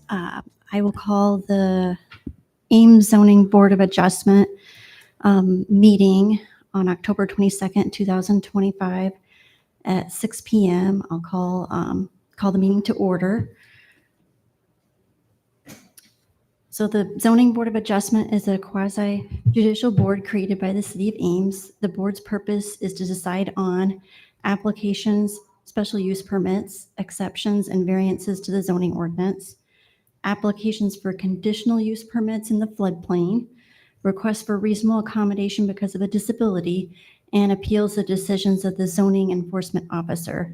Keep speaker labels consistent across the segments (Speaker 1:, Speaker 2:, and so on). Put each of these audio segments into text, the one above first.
Speaker 1: I will call the Ames Zoning Board of Adjustment meeting on October 22nd, 2025 at 6 p.m. I'll call the meeting to order. So the Zoning Board of Adjustment is a quasi-judicial board created by the City of Ames. The board's purpose is to decide on applications, special use permits, exceptions, and variances to the zoning ordinance, applications for conditional use permits in the floodplain, requests for reasonable accommodation because of a disability, and appeals the decisions of the zoning enforcement officer.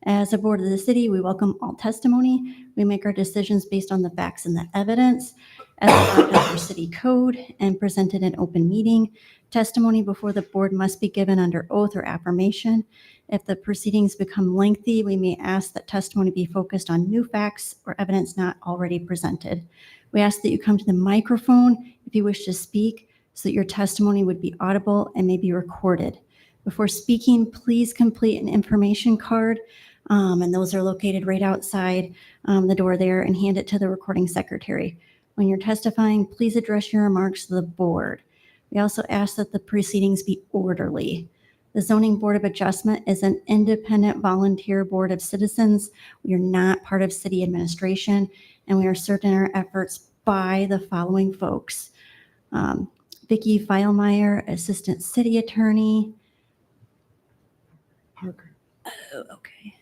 Speaker 1: As a board of the city, we welcome all testimony. We make our decisions based on the facts and the evidence as allowed under our city code and presented in open meeting. Testimony before the board must be given under oath or affirmation. If the proceedings become lengthy, we may ask that testimony be focused on new facts or evidence not already presented. We ask that you come to the microphone if you wish to speak so that your testimony would be audible and may be recorded. Before speaking, please complete an information card, and those are located right outside the door there, and hand it to the recording secretary. When you're testifying, please address your remarks to the board. We also ask that the proceedings be orderly. The Zoning Board of Adjustment is an independent volunteer board of citizens. We are not part of city administration, and we are served in our efforts by the following folks. Vicki Feilmeyer, Assistant City Attorney.
Speaker 2: Parker.
Speaker 1: Oh, okay.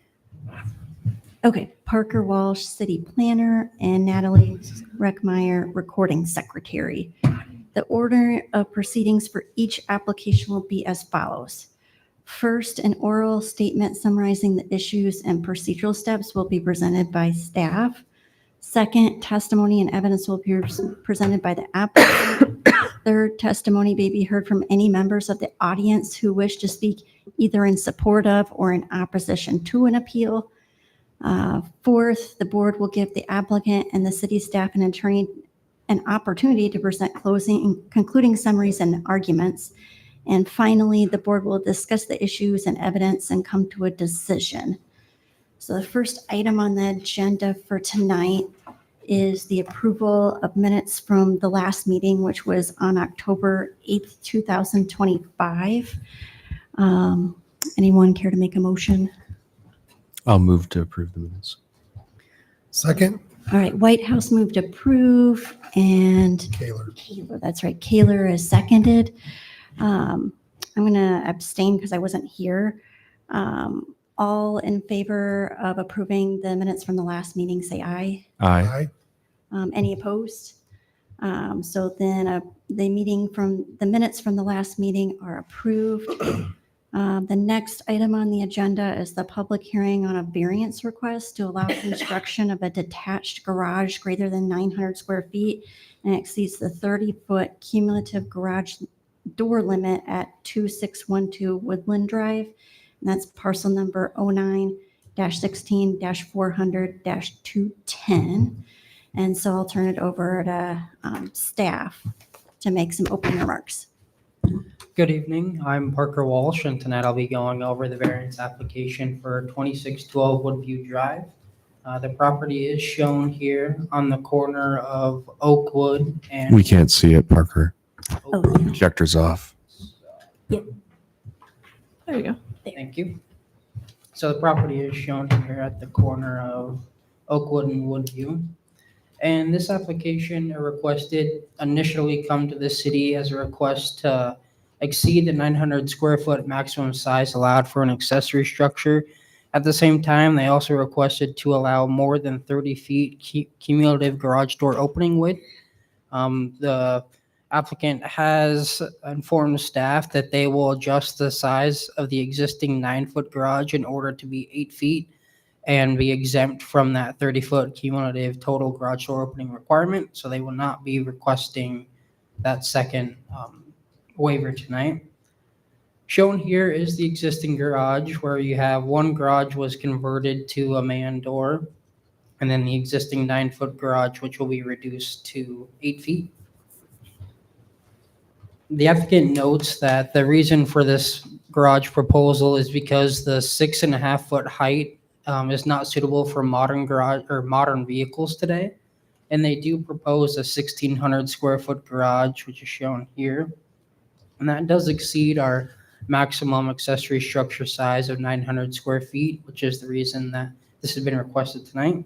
Speaker 1: Okay, Parker Walsh, City Planner, and Natalie Reckmeyer, Recording Secretary. The order of proceedings for each application will be as follows. First, an oral statement summarizing the issues and procedural steps will be presented by staff. Second, testimony and evidence will be presented by the applicant. Third, testimony may be heard from any members of the audience who wish to speak either in support of or in opposition to an appeal. Fourth, the board will give the applicant and the city staff and attorney an opportunity to present closing and concluding summaries and arguments. And finally, the board will discuss the issues and evidence and come to a decision. So the first item on the agenda for tonight is the approval of minutes from the last meeting, which was on October 8th, 2025. Anyone care to make a motion?
Speaker 3: I'll move to approve the minutes.
Speaker 2: Second.
Speaker 1: All right, White House moved approve, and
Speaker 2: Kaler.
Speaker 1: that's right, Kaler is seconded. I'm going to abstain because I wasn't here. All in favor of approving the minutes from the last meeting, say aye.
Speaker 3: Aye.
Speaker 1: Any opposed? So then the minutes from the last meeting are approved. The next item on the agenda is the public hearing on a variance request to allow construction of a detached garage greater than 900 square feet and exceeds the 30-foot cumulative garage door limit at 2612 Woodland Drive. And that's parcel number 09-16-400-210. And so I'll turn it over to staff to make some opening remarks.
Speaker 4: Good evening. I'm Parker Walsh, and tonight I'll be going over the variance application for 2612 Woodview Drive. The property is shown here on the corner of Oakwood and...
Speaker 3: We can't see it, Parker.
Speaker 1: Oh,
Speaker 3: Projector's off.
Speaker 1: Yep.
Speaker 5: There you go.
Speaker 4: Thank you. So the property is shown here at the corner of Oakwood and Woodview. And this application requested initially come to the city as a request to exceed the 900 square foot maximum size allowed for an accessory structure. At the same time, they also requested to allow more than 30 feet cumulative garage door opening width. The applicant has informed staff that they will adjust the size of the existing 9-foot garage in order to be 8 feet and be exempt from that 30-foot cumulative total garage door opening requirement. So they will not be requesting that second waiver tonight. Shown here is the existing garage where you have one garage was converted to a man door, and then the existing 9-foot garage, which will be reduced to 8 feet. The applicant notes that the reason for this garage proposal is because the 6.5-foot height is not suitable for modern garage or modern vehicles today. and they do propose a 1,600 square foot garage, which is shown here. And that does exceed our maximum accessory structure size of 900 square feet, which is the reason that this has been requested tonight.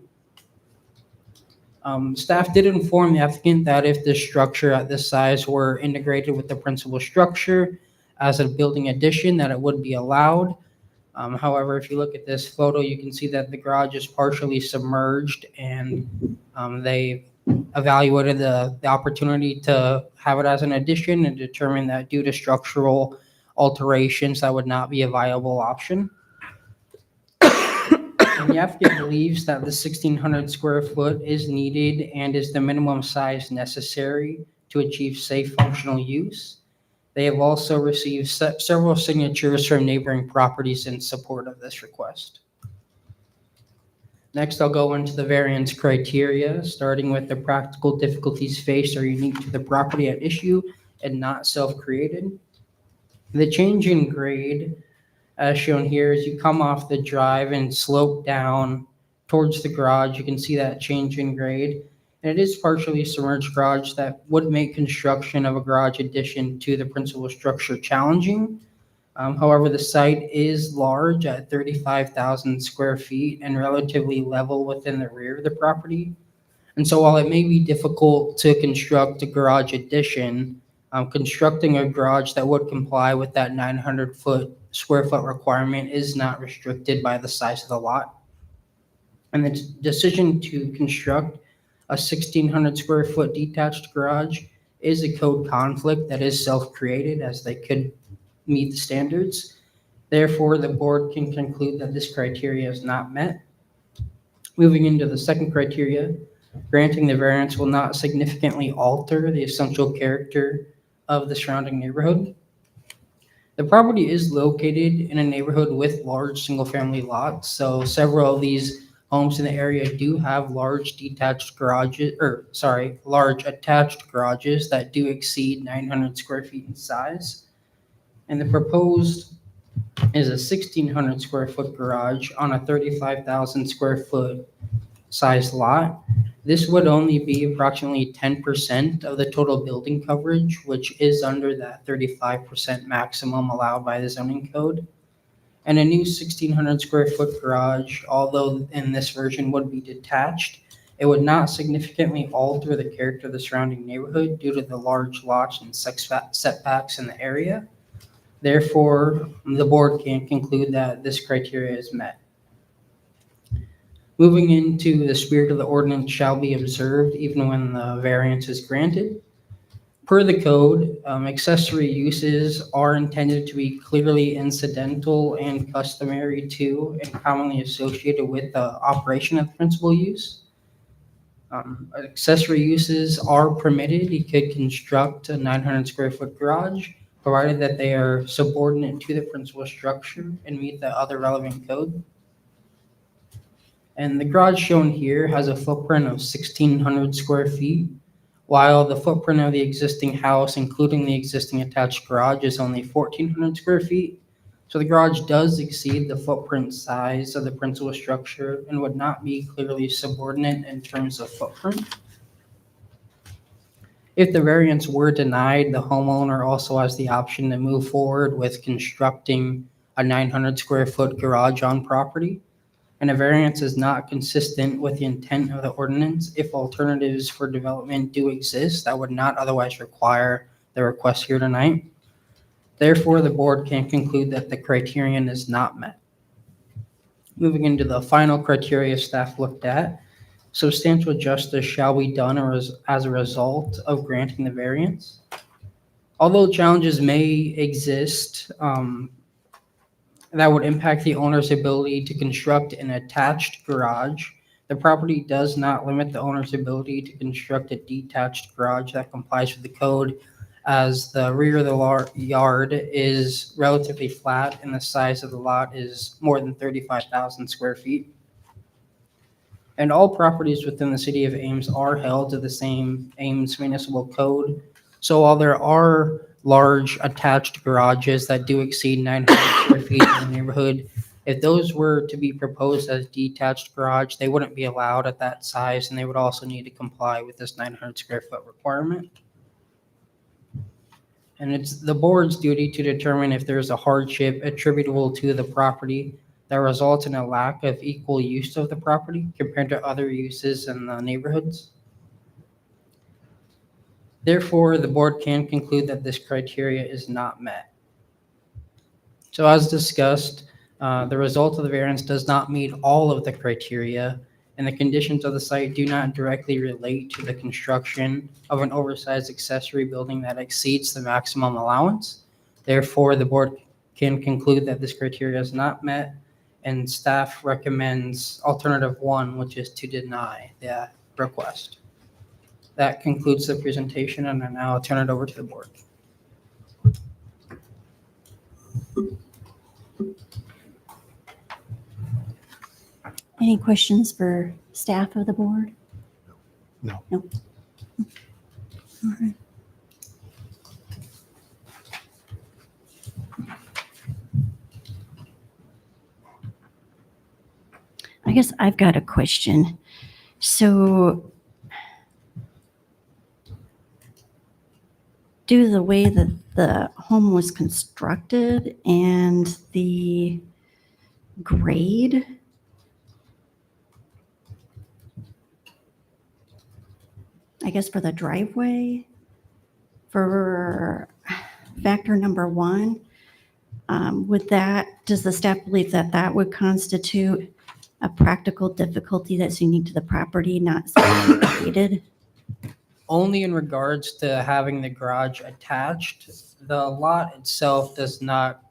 Speaker 4: Staff did inform the applicant that if the structure at this size were integrated with the principal structure as a building addition, that it would be allowed. However, if you look at this photo, you can see that the garage is partially submerged, and they evaluated the opportunity to have it as an addition and determined that due to structural alterations, that would not be a viable option. And the applicant believes that the 1,600 square foot is needed and is the minimum size necessary to achieve safe functional use. They have also received several signatures from neighboring properties in support of this request. Next, I'll go into the variance criteria, starting with the practical difficulties faced are unique to the property at issue and not self-created. The change in grade, as shown here, as you come off the drive and slope down towards the garage, you can see that change in grade. And it is partially submerged garage that would make construction of a garage addition to the principal structure challenging. However, the site is large at 35,000 square feet and relatively level within the rear of the property. And so while it may be difficult to construct a garage addition, constructing a garage that would comply with that 900 square foot requirement is not restricted by the size of the lot. And the decision to construct a 1,600 square foot detached garage is a code conflict that is self-created, as they could meet the standards. Therefore, the board can conclude that this criteria is not met. Moving into the second criteria, granting the variance will not significantly alter the essential character of the surrounding neighborhood. The property is located in a neighborhood with large single-family lots, so several of these homes in the area do have large attached garages that do exceed 900 square feet in size. And the proposed is a 1,600 square foot garage on a 35,000 square foot size lot. This would only be approximately 10% of the total building coverage, which is under that 35% maximum allowed by the zoning code. And a new 1,600 square foot garage, although in this version would be detached, it would not significantly alter the character of the surrounding neighborhood due to the large lots and setbacks in the area. Therefore, the board can conclude that this criteria is met. Moving into the spirit of the ordinance shall be observed even when the variance is granted. Per the code, accessory uses are intended to be clearly incidental and customary to and commonly associated with the operation of the principal use. Accessory uses are permitted. You could construct a 900 square foot garage, provided that they are subordinate to the principal structure and meet the other relevant code. And the garage shown here has a footprint of 1,600 square feet, while the footprint of the existing house, including the existing attached garage, is only 1,400 square feet. So the garage does exceed the footprint size of the principal structure and would not be clearly subordinate in terms of footprint. If the variance were denied, the homeowner also has the option to move forward with constructing a 900 square foot garage on property. And a variance is not consistent with the intent of the ordinance if alternatives for development do exist that would not otherwise require the request here tonight. Therefore, the board can conclude that the criterion is not met. Moving into the final criteria staff looked at, substantial justice shall be done as a result of granting the variance. Although challenges may exist that would impact the owner's ability to construct an attached garage, the property does not limit the owner's ability to construct a detached garage that complies with the code, as the rear of the yard is relatively flat and the size of the lot is more than 35,000 square feet. And all properties within the city of Ames are held to the same Ames Municipal Code. So while there are large attached garages that do exceed 900 square feet in the neighborhood, If those were to be proposed as detached garage, they wouldn't be allowed at that size, and they would also need to comply with this 900 square foot requirement. And it's the board's duty to determine if there's a hardship attributable to the property that results in a lack of equal use of the property compared to other uses in the neighborhoods. Therefore, the board can conclude that this criteria is not met. So as discussed, the result of the variance does not meet all of the criteria, and the conditions of the site do not directly relate to the construction of an oversized accessory building that exceeds the maximum allowance. Therefore, the board can conclude that this criteria is not met, and staff recommends alternative 1, which is to deny the request. That concludes the presentation, and I now turn it over to the board.
Speaker 1: Any questions for staff of the board?
Speaker 3: No.
Speaker 1: No. All right. I guess I've got a question. So due to the way that the home was constructed and the grade, I guess for the driveway, for factor number 1, does the staff believe that that would constitute a practical difficulty that's unique to the property, not something created?
Speaker 4: Only in regards to having the garage attached. The lot itself does not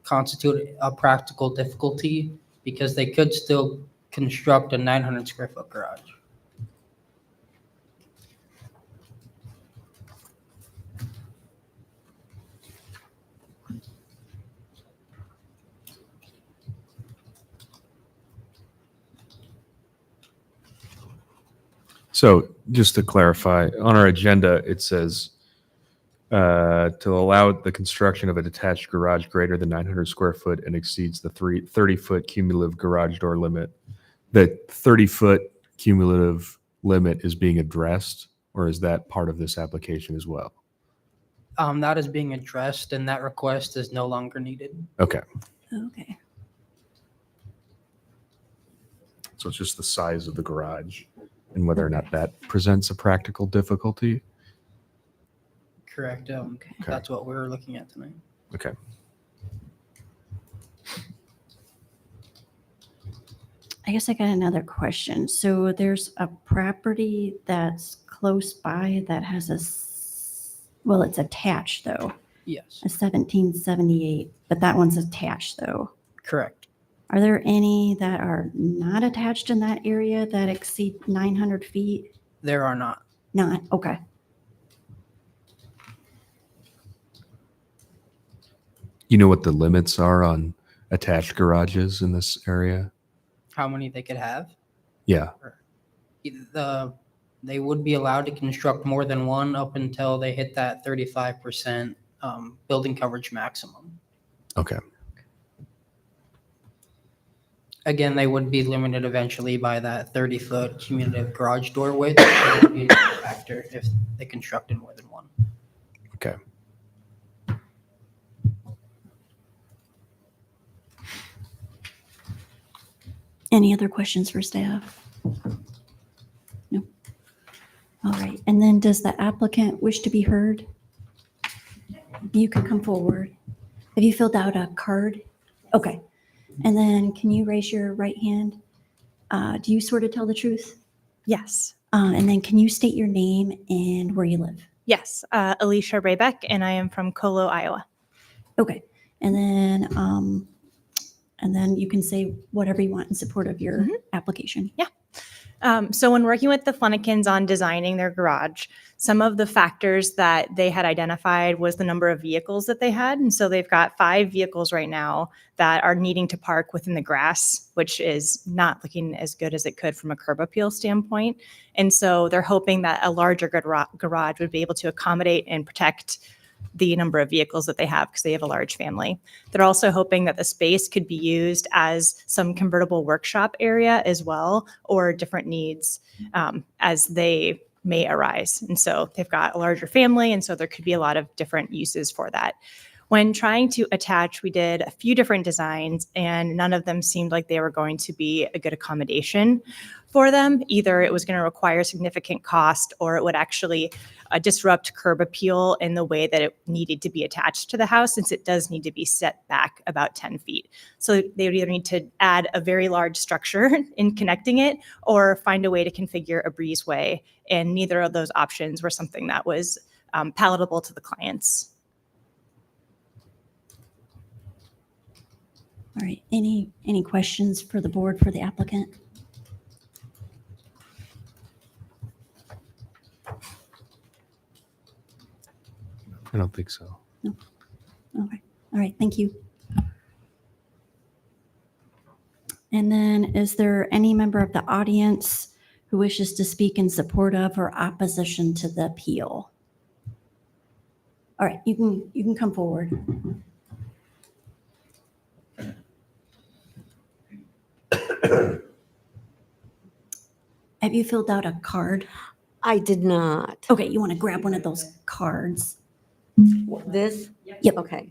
Speaker 4: constitute a practical difficulty because they could still construct a 900 square foot garage.
Speaker 3: So just to clarify, on our agenda, it says to allow the construction of a detached garage greater than 900 square foot and exceeds the 30-foot cumulative garage door limit. The 30-foot cumulative limit is being addressed, or is that part of this application as well?
Speaker 4: That is being addressed, and that request is no longer needed.
Speaker 3: Okay,
Speaker 1: Okay.
Speaker 3: so it's just the size of the garage and whether or not that presents a practical difficulty.
Speaker 4: Correct.
Speaker 1: Okay.
Speaker 4: That's what we're looking at tonight.
Speaker 3: Okay.
Speaker 1: I guess I got another question. So there's a property that's close by that has well, it's attached though,
Speaker 4: Yes,
Speaker 1: a 1778, but that one's attached though.
Speaker 4: correct.
Speaker 1: Are there any that are not attached in that area that exceed 900 feet?
Speaker 4: There are not.
Speaker 1: Not, okay.
Speaker 3: You know what the limits are on attached garages in this area?
Speaker 4: How many they could have?
Speaker 3: Yeah.
Speaker 4: They would be allowed to construct more than one up until they hit that 35% building coverage maximum.
Speaker 3: Okay.
Speaker 4: Again, they would be limited eventually by that 30-foot cumulative garage door width. That would be a factor if they constructed more than one.
Speaker 3: Okay.
Speaker 1: Any other questions for staff? No. All right. And then does the applicant wish to be heard? You can come forward. Have you filled out a card? Okay. And then can you raise your right hand? Do you sort of tell the truth?
Speaker 5: Yes.
Speaker 1: And then can you state your name and where you live?
Speaker 5: Yes. Alicia Raybeck, and I am from Colo, Iowa.
Speaker 1: Okay. And then you can say whatever you want in support of your application.
Speaker 5: So when working with the Flennikins on designing their garage, some of the factors that they had identified was the number of vehicles that they had. And so they've got 5 vehicles right now that are needing to park within the grass, which is not looking as good as it could from a curb appeal standpoint. And so they're hoping that a larger garage would be able to accommodate and protect the number of vehicles that they have because they have a large family. They're also hoping that the space could be used as some convertible workshop area as well, or different needs as they may arise. And so they've got a larger family, and so there could be a lot of different uses for that. When trying to attach, we did a few different designs, and none of them seemed like they were going to be a good accommodation for them. Either it was going to require significant cost, or it would actually disrupt curb appeal in the way that it needed to be attached to the house, since it does need to be set back about 10 feet. So they would either need to add a very large structure in connecting it, or find a way to configure a breezeway. And neither of those options were something that was palatable to the clients.
Speaker 1: All right, any questions for the board for the applicant?
Speaker 3: I don't think so.
Speaker 1: Okay, all right, thank you. And then is there any member of the audience who wishes to speak in support of or opposition to the appeal? All right, you can come forward. Have you filled out a card?
Speaker 6: I did not.
Speaker 1: Okay, you want to grab one of those cards?
Speaker 6: This?
Speaker 1: Yep.
Speaker 6: Okay.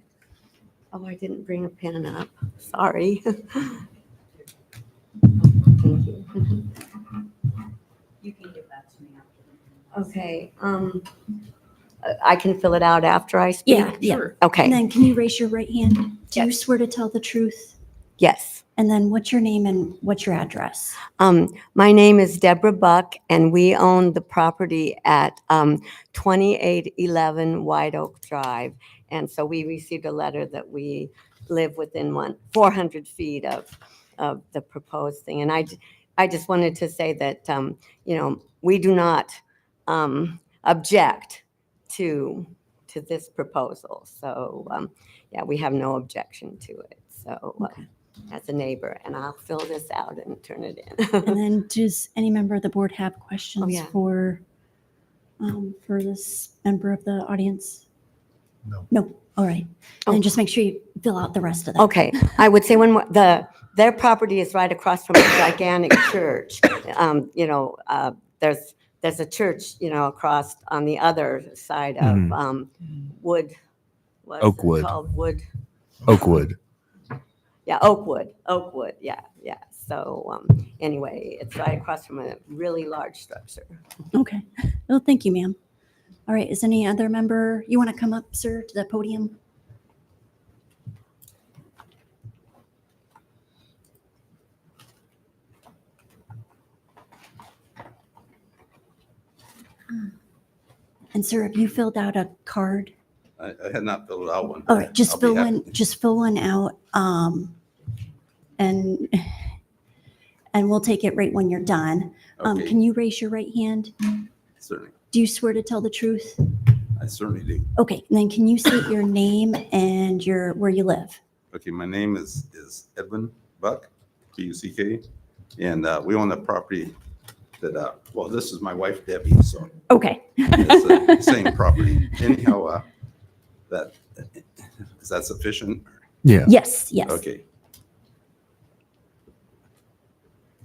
Speaker 6: Oh, I didn't bring a pen up. Sorry. Thank you.
Speaker 7: You can give that to me after.
Speaker 6: Okay, I can fill it out after I speak?
Speaker 1: Yeah. And
Speaker 6: Okay,
Speaker 1: then can you raise your right hand? Do you
Speaker 6: Yes.
Speaker 1: swear to tell the truth?
Speaker 6: yes.
Speaker 1: And then what's your name and what's your address?
Speaker 6: My name is Deborah Buck, and we own the property at 2811 White Oak Drive. And so we received a letter that we live within 400 feet of the proposed thing. And I just wanted to say that, we do not object to this proposal. So, yeah, we have no objection to it. So, as a neighbor, and I'll fill this out and turn it in.
Speaker 1: And then does any member of the board have questions
Speaker 6: yeah.
Speaker 1: for this member of the audience?
Speaker 2: No.
Speaker 1: No, all right.
Speaker 6: Oh.
Speaker 1: And just make sure you fill out the rest of that.
Speaker 6: Okay, I would say their property is right across from a gigantic church. There's a church, across on the other side of Wood. what's it
Speaker 3: Oakwood.
Speaker 6: called?
Speaker 3: Oakwood.
Speaker 6: Yeah, Oakwood, yeah. So anyway, it's right across from a really large structure.
Speaker 1: Okay. Well, thank you, ma'am. All right, is any other member, you want to come up, sir, to the podium? And sir, have you filled out a card?
Speaker 8: I had not filled out one.
Speaker 1: All right, just
Speaker 8: I'll be
Speaker 1: fill
Speaker 8: happy.
Speaker 1: one out, and we'll take it right when you're done.
Speaker 8: Okay.
Speaker 1: Can you raise your right hand?
Speaker 8: Certainly,
Speaker 1: Do you swear to tell the truth?
Speaker 8: I certainly do.
Speaker 1: Okay, and then can you state your name and where you live?
Speaker 8: Okay, my name is Edwin Buck, B-U-C-K, and we own the property that, well, this is my wife Debbie, so
Speaker 1: Okay.
Speaker 8: it's the same property. Anyhow, is that sufficient?
Speaker 3: Yeah.
Speaker 1: Yes, yes.
Speaker 8: Okay.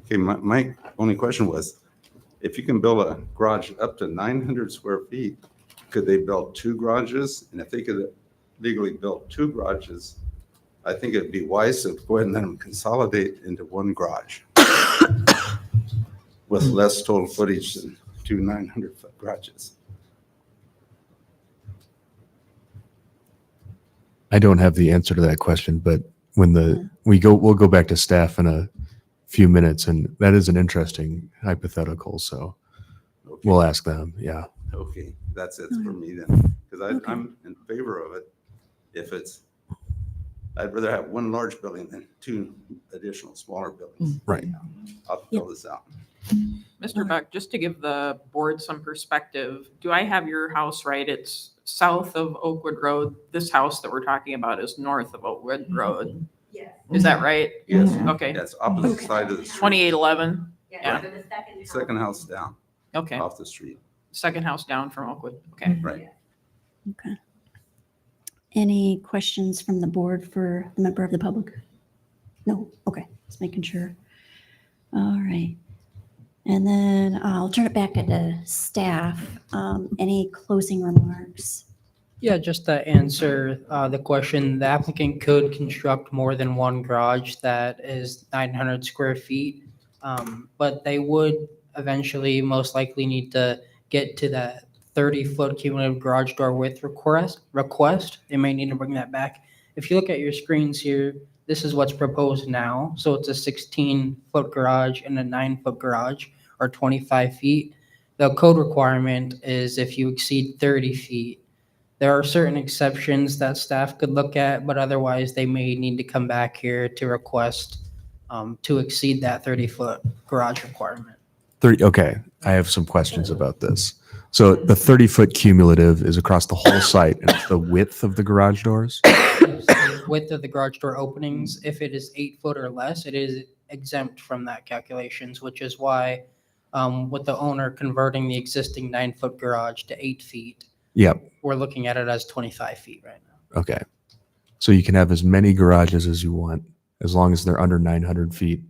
Speaker 8: Okay, my only question was, if you can build a garage up to 900 square feet, could they build two garages? And if they could legally build two garages, I think it'd be wise to go ahead and let them consolidate into one garage with less total footage than two 900-foot garages.
Speaker 3: I don't have the answer to that question, but when we'll go back to staff in a few minutes, and that is an interesting hypothetical. So
Speaker 8: Okay.
Speaker 3: we'll ask them. Yeah.
Speaker 8: Okay, that's it for me then, because
Speaker 1: Okay.
Speaker 8: I'm in favor of it. I'd rather have one large building than two additional smaller buildings.
Speaker 3: Right.
Speaker 8: I'll fill this out.
Speaker 7: Mr. Buck, just to give the board some perspective, do I have your house right? It's south of Oakwood Road. This house that we're talking about is north of Oakwood Road.
Speaker 6: Yes.
Speaker 7: Is that right?
Speaker 8: Yes,
Speaker 7: Okay.
Speaker 8: that's opposite side of the street.
Speaker 7: 2811? Yeah.
Speaker 6: so the second
Speaker 8: Second house down,
Speaker 7: Okay.
Speaker 8: off the street.
Speaker 7: Second house down from Oakwood. Okay.
Speaker 8: Right.
Speaker 1: Okay. Any questions from the board for the member of the public? No? Okay, just making sure. All right. And then I'll turn it back to staff. Any closing remarks?
Speaker 4: Yeah, just to answer the question, the applicant could construct more than one garage that is 900 square feet. But they would eventually most likely need to get to that 30-foot cumulative garage door width request. They may need to bring that back. If you look at your screens here, this is what's proposed now. So it's a 16-foot garage and a 9-foot garage, or 25 feet. The code requirement is if you exceed 30 feet. There are certain exceptions that staff could look at, but otherwise they may need to come back here to request to exceed that 30-foot garage requirement.
Speaker 3: 30, okay, I have some questions about this. So the 30-foot cumulative is across the whole site, and it's the width of the garage doors?
Speaker 4: The width of the garage door openings, if it is 8 foot or less, it is exempt from that calculations, which is why with the owner converting the existing 9-foot garage to 8 feet,
Speaker 3: Yep,
Speaker 4: we're looking at it as 25 feet right now.
Speaker 3: okay. So you can have as many garages as you want, as long as they're under 900 feet,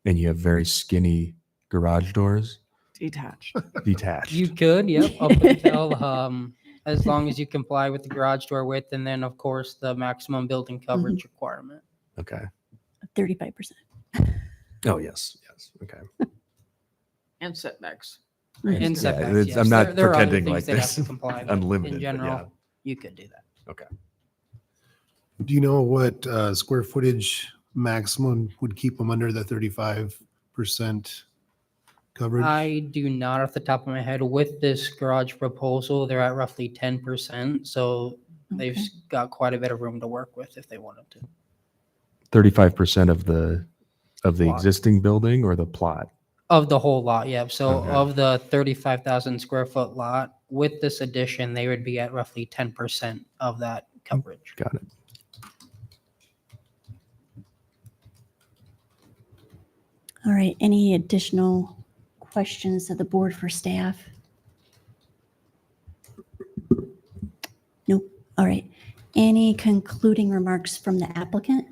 Speaker 3: and you have very skinny garage doors,
Speaker 9: Detached.
Speaker 3: detached.
Speaker 4: You could, yep, up until as long as you comply with the garage door width, and then of course the maximum building coverage requirement.
Speaker 3: Okay.
Speaker 1: 35%.
Speaker 3: Oh, yes, yes, okay.
Speaker 7: And setbacks.
Speaker 4: And
Speaker 3: Yeah,
Speaker 4: setbacks,
Speaker 3: it's-
Speaker 4: yes.
Speaker 3: I'm not
Speaker 4: There are other
Speaker 3: pretending
Speaker 4: things
Speaker 3: like
Speaker 4: they'd have
Speaker 3: this
Speaker 4: to comply with.
Speaker 3: unlimited,
Speaker 4: In
Speaker 3: but yeah.
Speaker 4: general, you could do that.
Speaker 3: Okay.
Speaker 2: Do you know what square footage maximum would keep them under the 35% coverage?
Speaker 4: I do not off the top of my head. With this garage proposal, they're at roughly 10%, so they've
Speaker 1: Okay.
Speaker 4: got quite a bit of room to work with if they wanted to.
Speaker 3: 35% of the
Speaker 4: Lot.
Speaker 3: existing building or the plot?
Speaker 4: Of the whole lot, yeah. So
Speaker 3: Okay.
Speaker 4: of the 35,000 square foot lot, with this addition, they would be at roughly 10% of that coverage.
Speaker 3: Got it.
Speaker 1: All right, any additional questions of the board for staff? Nope. All right. Any concluding remarks from the applicant?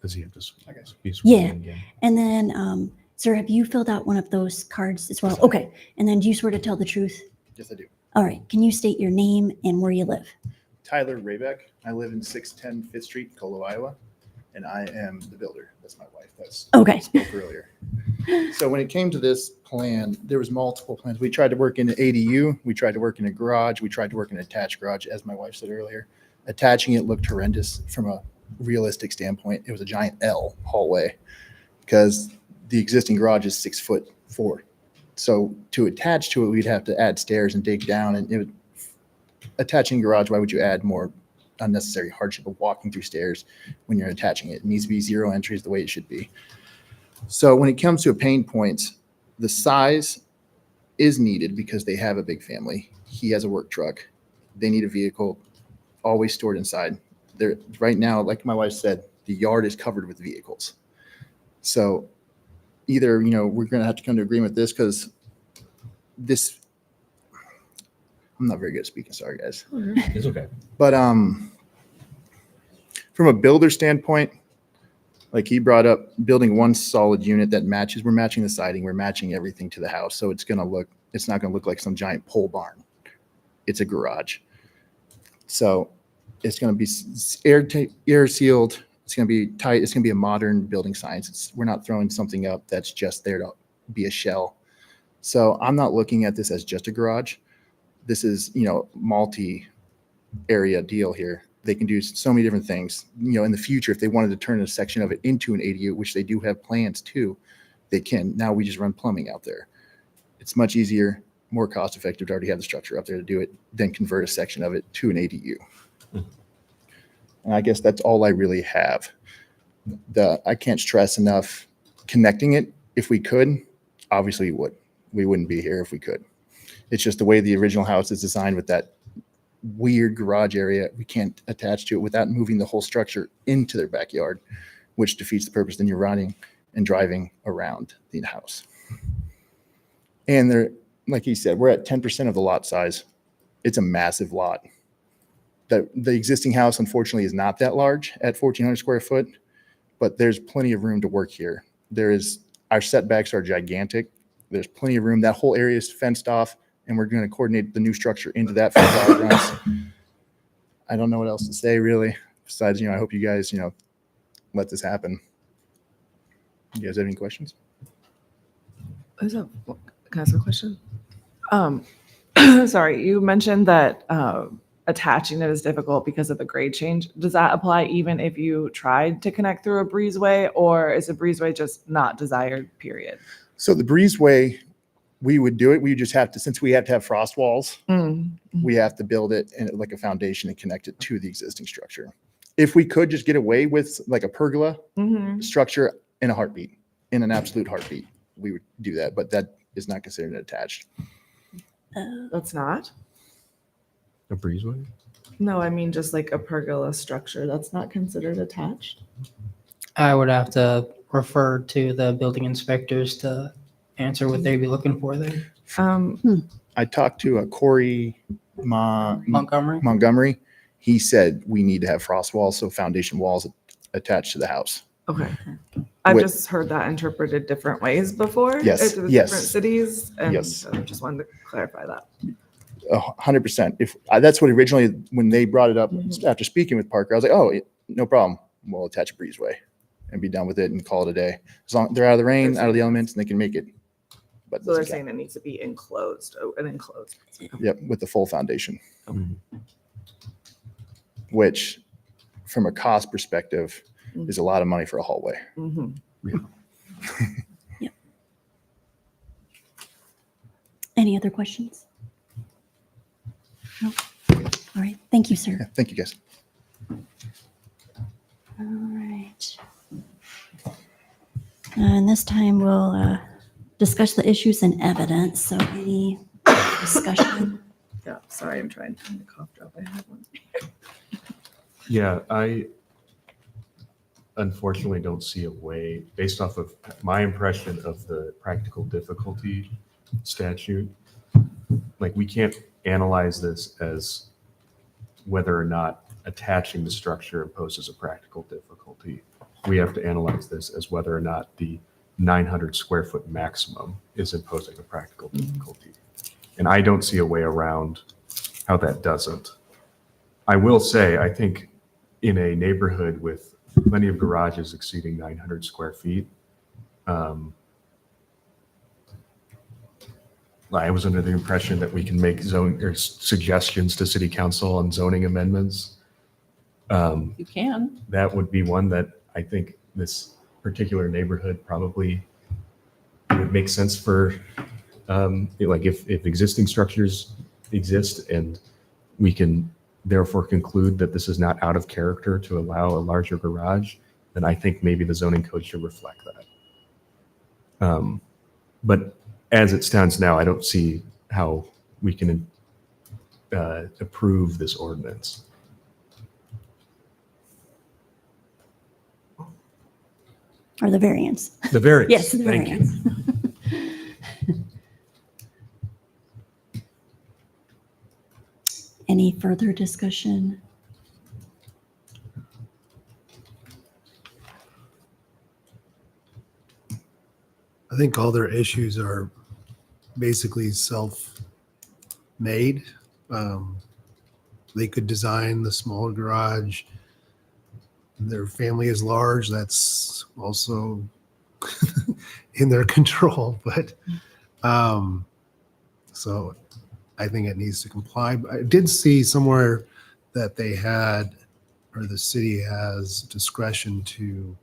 Speaker 3: Does he have to?
Speaker 1: Yeah. And then, sir, have you filled out one of those cards as well? Okay. And then do you swear to tell the truth?
Speaker 10: Yes, I do.
Speaker 1: All right. Can you state your name and where you live?
Speaker 10: Tyler Raybeck. I live in 610 Fifth Street, Colo, Iowa, and I am the builder. That's my wife. That's
Speaker 1: Okay.
Speaker 10: spoke earlier. So when it came to this plan, there was multiple plans. We tried to work in an ADU. We tried to work in a garage. We tried to work in an attached garage, as my wife said earlier. Attaching it looked horrendous from a realistic standpoint. It was a giant L hallway because the existing garage is 6'4". So to attach to it, we'd have to add stairs and dig down, and it would attaching a garage. Why would you add more unnecessary hardship of walking through stairs when you're attaching it? It needs to be 0 entries the way it should be. So when it comes to pain points, the size is needed because they have a big family. He has a work truck. They need a vehicle always stored inside. There right now, like my wife said, the yard is covered with vehicles. So either, we're going to have to come to agreement with this because this, I'm not very good at speaking. Sorry, guys.
Speaker 3: It's okay.
Speaker 10: But from a builder standpoint, like he brought up, building one solid unit that matches, we're matching the siding, we're matching everything to the house. So it's not going to look like some giant pole barn. It's a garage. So it's going to be air sealed. It's going to be tight. It's going to be a modern building science. We're not throwing something up that's just there to be a shell. So I'm not looking at this as just a garage. This is, multi-area deal here. They can do so many different things. In the future, if they wanted to turn a section of it into an ADU, which they do have plans to, they can. Now we just run plumbing out there. It's much easier, more cost effective to already have the structure up there to do it than convert a section of it to an ADU. And I guess that's all I really have. I can't stress enough connecting it. If we could, obviously we would. We wouldn't be here if we could. It's just the way the original house is designed with that weird garage area. We can't attach to it without moving the whole structure into their backyard, which defeats the purpose. Then you're running and driving around the house. And like he said, we're at 10% of the lot size. It's a massive lot. The existing house, unfortunately, is not that large at 1,400 square foot, but there's plenty of room to work here. Our setbacks are gigantic. There's plenty of room. That whole area is fenced off, and we're going to coordinate the new structure into that for dog runs. I don't know what else to say, really, besides, I hope you guys, let this happen. You guys have any questions?
Speaker 9: Can I ask a question? Sorry, you mentioned that attaching it is difficult because of the grade change. Does that apply even if you tried to connect through a breezeway, or is a breezeway just not desired, period?
Speaker 10: So the breezeway, we would do it. We just have to, since we have to have frost walls, we have to build it in like a foundation and connect it to the existing structure. If we could just get away with like a pergola structure in a heartbeat, in an absolute heartbeat, we would do that, but that is not considered attached.
Speaker 9: That's not?
Speaker 3: A breezeway?
Speaker 9: No, I mean just like a pergola structure. That's not considered attached?
Speaker 4: I would have to refer to the building inspectors to answer what they'd be looking for there.
Speaker 10: I talked to Corey
Speaker 4: Montgomery?
Speaker 10: Montgomery. He said we need to have frost walls, so foundation walls attached to the house.
Speaker 9: Okay. I've
Speaker 10: Wait.
Speaker 9: just heard that interpreted different ways before.
Speaker 10: Yes,
Speaker 9: With
Speaker 10: yes.
Speaker 9: different cities. And
Speaker 10: Yes.
Speaker 9: so I just wanted to clarify that.
Speaker 10: 100%. If that's what originally, when they brought it up after speaking with Parker, I was like, oh, no problem. We'll attach a breezeway and be done with it and call it a day. As long as they're out of the rain, out of the elements, and they can make it. But
Speaker 9: So they're saying it needs to be enclosed, an enclosed.
Speaker 10: yep, with the full foundation,
Speaker 3: Mhm.
Speaker 10: which from a cost perspective is a lot of money for a hallway.
Speaker 9: Mhm.
Speaker 1: Any other questions? No? All right, thank you, sir.
Speaker 10: Yeah, thank you, guys.
Speaker 1: All right. And this time we'll discuss the issues and evidence. So any discussion?
Speaker 9: Yeah, sorry, I'm trying to find the cough drop. I have one.
Speaker 3: Yeah, I unfortunately don't see a way, based off of my impression of the practical difficulty statute, like we can't analyze this as whether or not attaching the structure imposes a practical difficulty. We have to analyze this as whether or not the 900 square foot maximum is imposing a practical difficulty. And I don't see a way around how that doesn't. I will say, I think in a neighborhood with plenty of garages exceeding 900 square feet, I was under the impression that we can make zone or suggestions to city council on zoning amendments.
Speaker 7: You can.
Speaker 3: That would be one that I think this particular neighborhood probably would make sense for, like if existing structures exist and we can therefore conclude that this is not out of character to allow a larger garage, then I think maybe the zoning code should reflect that. But as it stands now, I don't see how we can approve this ordinance.
Speaker 1: Or the variance?
Speaker 3: The variance.
Speaker 1: Yes, the
Speaker 3: Thank you.
Speaker 1: variance. Any further discussion?
Speaker 2: I think all their issues are basically self-made. They could design the smaller garage. Their family is large. That's also in their control. But so I think it needs to comply. I did see somewhere that they had, or the city has discretion to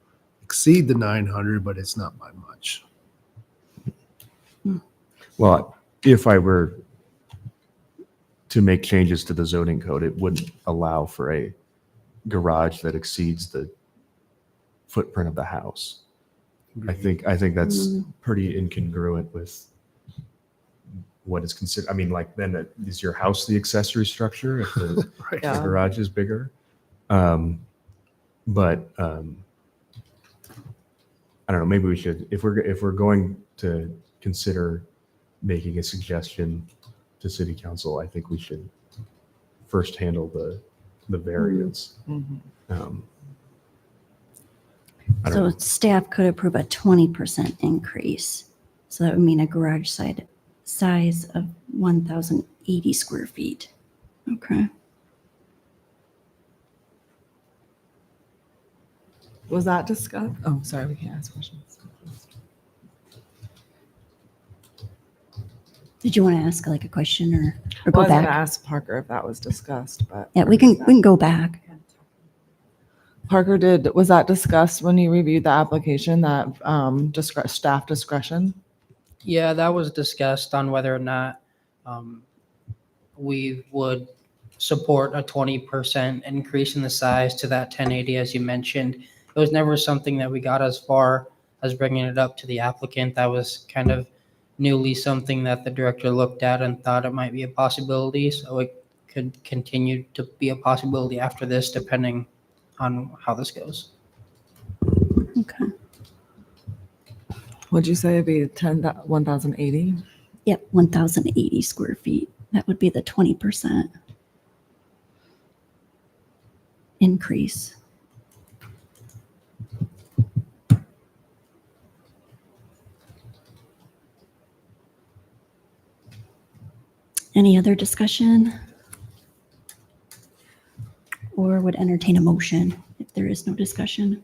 Speaker 2: exceed the 900, but it's not by much.
Speaker 3: Well, if I were to make changes to the zoning code, it wouldn't allow for a garage that exceeds the footprint of the house. I think that's pretty incongruent with what is considered. I mean, like then is your house the accessory structure if the,
Speaker 2: Right.
Speaker 3: the garage is bigger? But I don't know. Maybe we should, if we're going to consider making a suggestion to city council, I think we should first handle the variance.
Speaker 9: Mhm.
Speaker 3: I don't
Speaker 1: So
Speaker 3: know.
Speaker 1: staff could approve a 20% increase. So that would mean a garage size of 1,080 square feet. Okay.
Speaker 9: Was that discussed? Oh, sorry, we can't ask questions.
Speaker 1: Did you want to ask like a question or
Speaker 9: I
Speaker 1: go
Speaker 9: was gonna
Speaker 1: back?
Speaker 9: ask Parker if that was discussed, but.
Speaker 1: Yeah, we can go back.
Speaker 9: Parker, was that discussed when you reviewed the application, that staff discretion?
Speaker 4: Yeah, that was discussed on whether or not we would support a 20% increase in the size to that 1080, as you mentioned. It was never something that we got as far as bringing it up to the applicant. That was kind of newly something that the director looked at and thought it might be a possibility. So it could continue to be a possibility after this, depending on how this goes.
Speaker 1: Okay.
Speaker 9: Would you say it'd be 1,080?
Speaker 1: Yep, 1,080 square feet. That would be the 20% increase. Any other discussion? Or would entertain a motion if there is no discussion?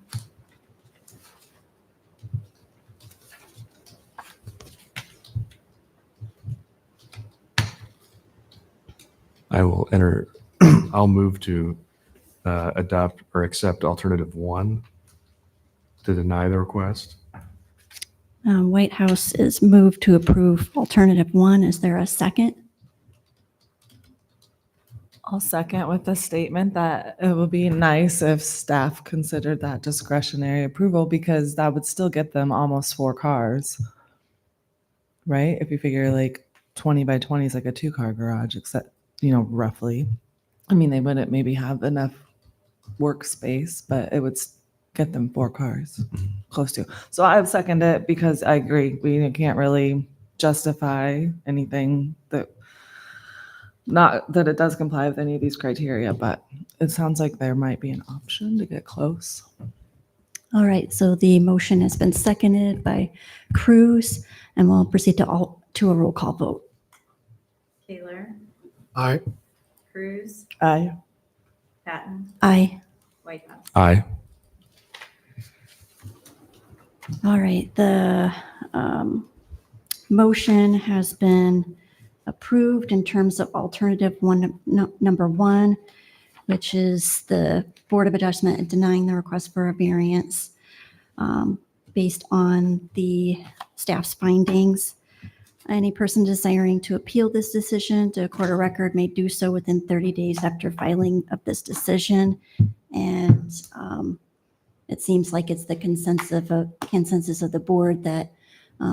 Speaker 3: I will enter, I'll move to adopt or accept alternative 1 to deny the request.
Speaker 1: White House is moved to approve alternative 1. Is there a second?
Speaker 9: I'll second with the statement that it would be nice if staff considered that discretionary approval, because that would still get them almost 4 cars. Right? If you figure like 20 by 20 is like a 2-car garage, except, roughly. I mean, they wouldn't maybe have enough workspace, but it would get them 4 cars, close to. So I would second it because I agree. We can't really justify anything that, not that it does comply with any of these criteria, but it sounds like there might be an option to get close.
Speaker 1: All right, so the motion has been seconded by Cruz, and we'll proceed to a roll call vote.
Speaker 11: Taylor,
Speaker 2: I,
Speaker 11: Cruz,
Speaker 9: Aye.
Speaker 11: Patton,
Speaker 1: Aye.
Speaker 11: Whitehouse.
Speaker 3: Aye.
Speaker 1: All right, the motion has been approved in terms of alternative number 1, which is the Board of Adjustment denying the request for a variance based on the staff's findings. Any person desiring to appeal this decision to a court of record may do so within 30 days after filing of this decision. And it seems like it's the consensus of the board that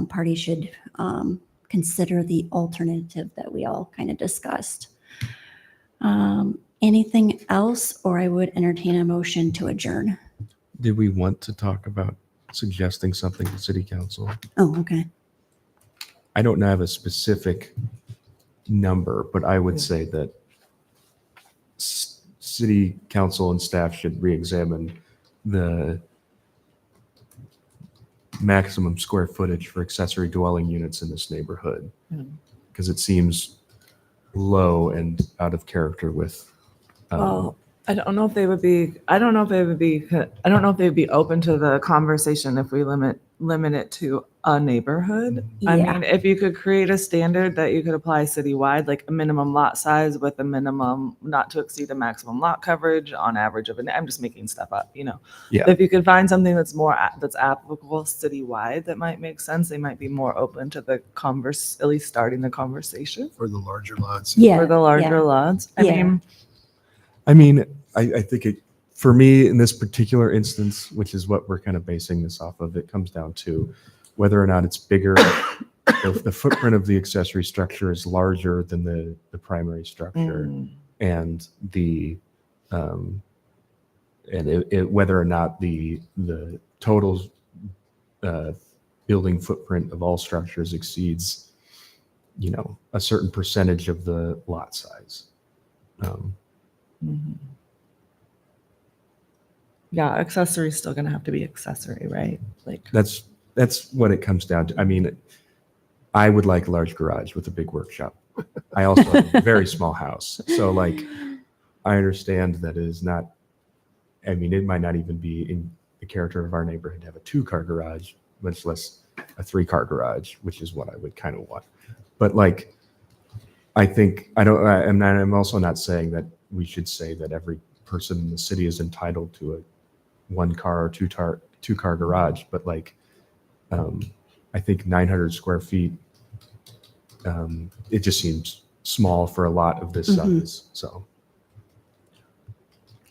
Speaker 1: parties should consider the alternative that we all kind of discussed. Anything else, or I would entertain a motion to adjourn.
Speaker 3: Did we want to talk about suggesting something to city council?
Speaker 1: Oh, okay.
Speaker 3: I don't have a specific number, but I would say that city council and staff should re-examine the maximum square footage for accessory dwelling units in this neighborhood, because it seems low and out of character with.
Speaker 9: Well, I don't know if they would be open to the conversation if we limit it to a neighborhood. I
Speaker 1: Yeah.
Speaker 9: mean, if you could create a standard that you could apply citywide, like a minimum lot size with a minimum not to exceed a maximum lot coverage on average I'm just making stuff up,
Speaker 3: Yeah.
Speaker 9: If you could find something that's that's applicable citywide, that might make sense. They might be more open to the at least starting the conversation
Speaker 2: for the larger lots.
Speaker 1: Yeah.
Speaker 9: for the larger lots.
Speaker 1: Yeah.
Speaker 3: I mean, I think for me in this particular instance, which is what we're kind of basing this off of, it comes down to whether or not it's bigger. If the footprint of the accessory structure is larger than the primary structure, and whether or not the total building footprint of all structures exceeds a certain percentage of the lot size.
Speaker 9: Mhm. Yeah, accessory is still gonna have to be accessory, right? Like,
Speaker 3: That's what it comes down to. I mean, I would like a large garage with a big workshop. I also have a very small house. So like, I understand that it is not, I mean, it might not even be in the character of our neighborhood to have a 2-car garage, much less a 3-car garage, which is what I would kind of want. But like, I think, I'm also not saying that we should say that every person in the city is entitled to a 1-car or 2-car garage, but like, I think 900 square feet, it just seems small for a lot of this
Speaker 1: Mhm.
Speaker 3: size. So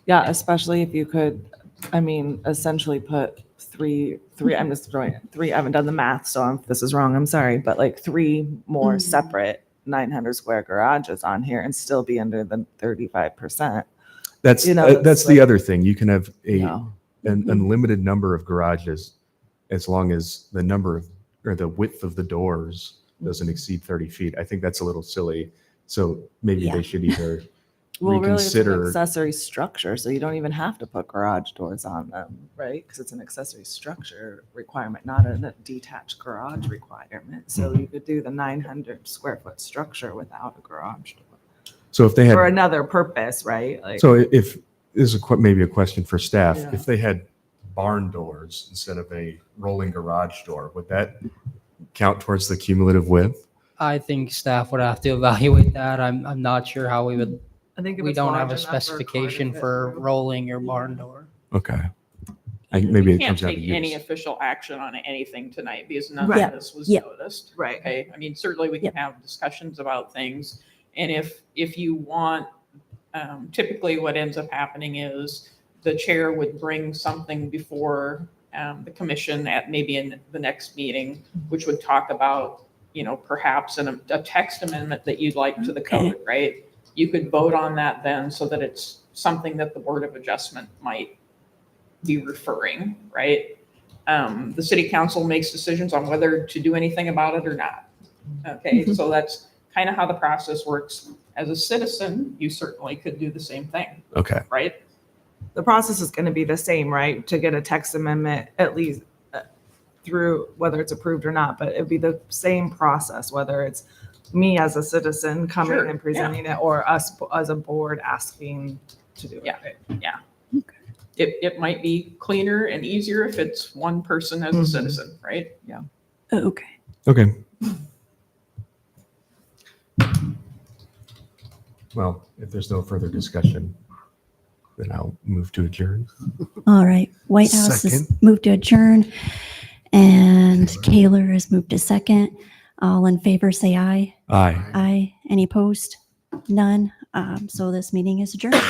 Speaker 9: yeah, especially if you could, I mean, essentially put three, I'm just throwing it, 3, I haven't done the math, so if this is wrong, I'm sorry, but like 3 more
Speaker 1: Mhm.
Speaker 9: separate 900 square garages on here and still be under the 35%.
Speaker 3: that's
Speaker 9: You know,
Speaker 3: that's
Speaker 9: it's
Speaker 3: the
Speaker 9: like-
Speaker 3: other thing. You can have an
Speaker 1: Mhm.
Speaker 3: unlimited number of garages as long as the number of or the width of the doors doesn't exceed 30 feet. I think that's a little silly. So maybe
Speaker 1: Yeah.
Speaker 3: they should either
Speaker 9: Well, really, it's an
Speaker 3: reconsider.
Speaker 9: accessory structure, so you don't even have to put garage doors on them, right? Because it's an accessory structure requirement, not a detached garage requirement. So you could do the 900 square foot structure without a garage door
Speaker 3: So if they
Speaker 9: for
Speaker 3: had,
Speaker 9: another purpose, right? Like,
Speaker 3: so if this is maybe a question for staff,
Speaker 9: Yeah.
Speaker 3: if they had barn doors instead of a rolling garage door, would that count towards the cumulative width?
Speaker 4: I think staff would have to evaluate that. I'm not sure how we would,
Speaker 9: I think if
Speaker 4: we
Speaker 9: it's
Speaker 4: don't
Speaker 9: large
Speaker 4: have a
Speaker 9: enough for car to
Speaker 4: specification
Speaker 9: fit
Speaker 4: for
Speaker 9: through.
Speaker 4: rolling or barn door.
Speaker 3: Okay. Maybe
Speaker 7: We
Speaker 3: it
Speaker 7: can't
Speaker 3: comes down to
Speaker 7: take any
Speaker 3: use.
Speaker 7: official action on anything tonight because none
Speaker 1: Right.
Speaker 7: of this was
Speaker 1: Yeah.
Speaker 7: noticed.
Speaker 9: Right.
Speaker 7: Okay, I mean, certainly we can have discussions about things. And if you want, typically what ends up happening is the chair would bring something before the commission at maybe in the next meeting, which would talk about, perhaps a text amendment that you'd like to the code, right? You could vote on that then so that it's something that the Board of Adjustment might be referring, right? The city council makes decisions on whether to do anything about it or not. Okay, so that's kind of how the process works. As a citizen, you certainly could do the same thing,
Speaker 3: Okay.
Speaker 7: right?
Speaker 9: The process is going to be the same, right? To get a text amendment, at least through whether it's approved or not, but it'd be the same process, whether it's me as a citizen coming
Speaker 7: Sure,
Speaker 9: and presenting it or us as a board asking to do it.
Speaker 7: Yeah.
Speaker 9: right?
Speaker 7: It might be cleaner and easier if it's one person as a
Speaker 9: Mhm.
Speaker 7: citizen, right?
Speaker 1: Okay.
Speaker 3: Okay. Well, if there's no further discussion, then I'll move to adjourn.
Speaker 1: All right. White House has
Speaker 2: Second.
Speaker 1: moved to adjourn, and Kaler has moved to second. All in favor, say aye.
Speaker 3: Aye.
Speaker 1: Aye. Any opposed? None. So this meeting is adjourned.